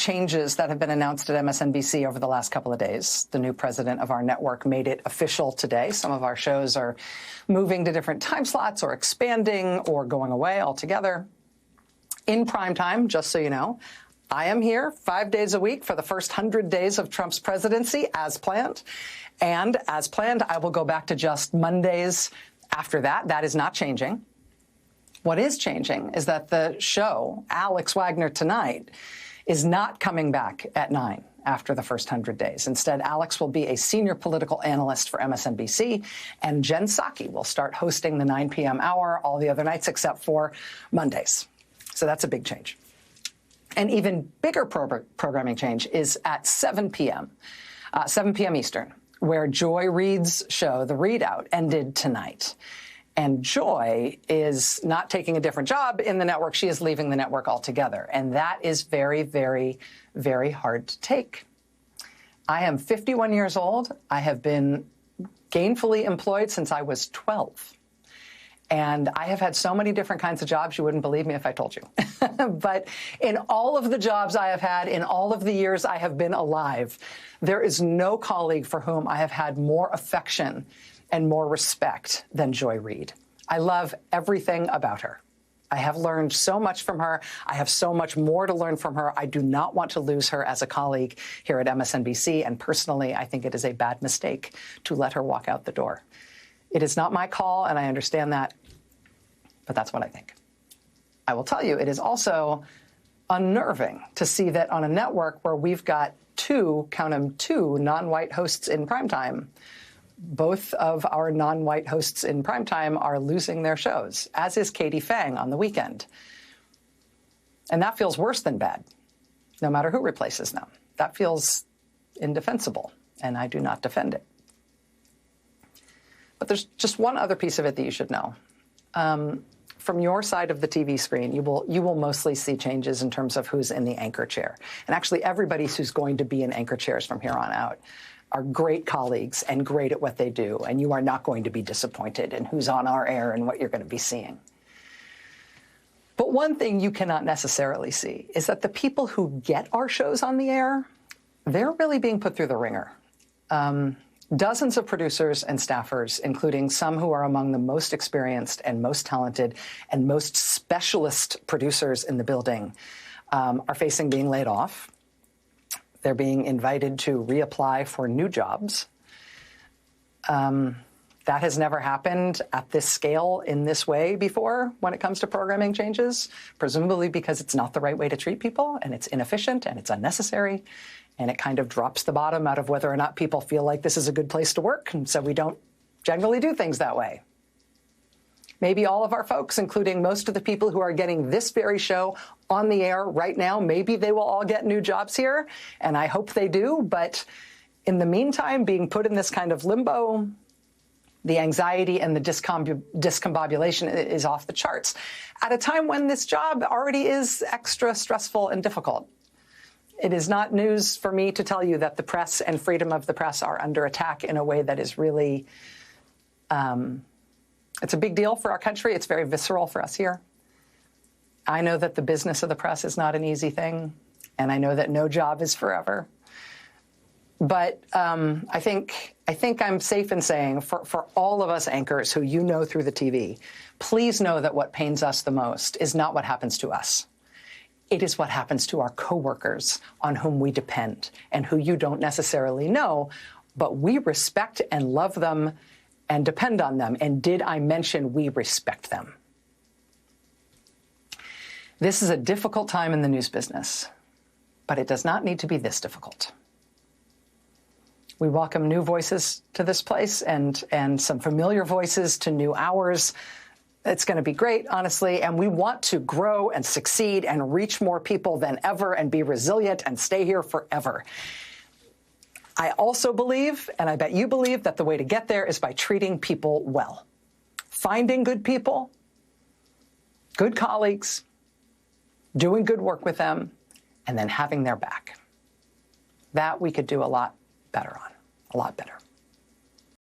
changes that have been announced at MSNBC over the last couple of days. The new president of our network made it official today. Some of our shows are moving to different time slots or expanding or going away altogether. In prime time, just so you know, I am here 5 days a week for the first 100 days of Trump's presidency, as planned. And as planned, I will go back to just Mondays after that. That is not changing. What is changing is that the show, Alex Wagner Tonight, is not coming back at 9 after the first 100 days. Instead, Alex will be a senior political analyst for MSNBC, and Jen Psaki will start hosting the 9 p.m. hour all the other nights except for Mondays. So that's a big change. An even bigger programming change is at 7 p.m. Eastern, where Joy Reid's show, The Readout, ended tonight. And Joy is not taking a different job in the network. She is leaving the network altogether. And that is very, very, very hard to take. I am 51 years old. I have been gainfully employed since I was 12. And I have had so many different kinds of jobs, you wouldn't believe me if I told you. But in all of the jobs I have had, in all of the years I have been alive, there is no colleague for whom I have had more affection and more respect than Joy Reid. I love everything about her. I have learned so much from her. I have so much more to learn from her. I do not want to lose her as a colleague here at MSNBC. And personally, I think it is a bad mistake to let her walk out the door. It is not my call, and I understand that, but that's what I think. I will tell you, it is also unnerving to see that on a network where we've got two, count them, two non-white hosts in primetime, both of our non-white hosts in primetime are losing their shows, as is Katie Phang on the weekend. And that feels worse than bad, no matter who replaces them. That feels indefensible, and I do not defend it. But there's just one other piece of it that you should know. From your side of the TV screen, you will mostly see changes in terms of who's in the anchor chair. And actually, everybody who's going to be in anchor chairs from here on out are great colleagues and great at what they do, and you are not going to be disappointed in who's on our air and what you're going to be seeing. But one thing you cannot necessarily see is that the people who get our shows on the air, they're really being put through the ringer. Dozens of producers and staffers, including some who are among the most experienced and most talented and most specialist producers in the building, are facing being laid off. They're being invited to reapply for new jobs. That has never happened at this scale in this way before when it comes to programming changes, presumably because it's not the right way to treat people, and it's inefficient, and it's unnecessary, and it kind of drops the bottom out of whether or not people feel like this is a good place to work, and so we don't generally do things that way. Maybe all of our folks, including most of the people who are getting this very show on the air right now, maybe they will all get new jobs here, and I hope they do. But in the meantime, being put in this kind of limbo, the anxiety and the discombobulation is off the charts at a time when this job already is extra stressful and difficult. It is not news for me to tell you that the press and freedom of the press are under attack in a way that is really it's a big deal for our country. It's very visceral for us here. I know that the business of the press is not an easy thing, and I know that no job is forever. But I think I'm safe in saying for all of us anchors who you know through the TV, please know that what pains us the most is not what happens to us. It is what happens to our coworkers on whom we depend and who you don't necessarily know, but we respect and love them and depend on them. And did I mention we respect them? This is a difficult time in the news business, but it does not need to be this difficult. We welcome new voices to this place and some familiar voices to new hours. It's going to be great, honestly, and we want to grow and succeed and reach more people than ever and be resilient and stay here forever. I also believe, and I bet you believe, that the way to get there is by treating people well. Finding good people, good colleagues, doing good work with them, and then having their back. That we could do a lot better on, a lot better.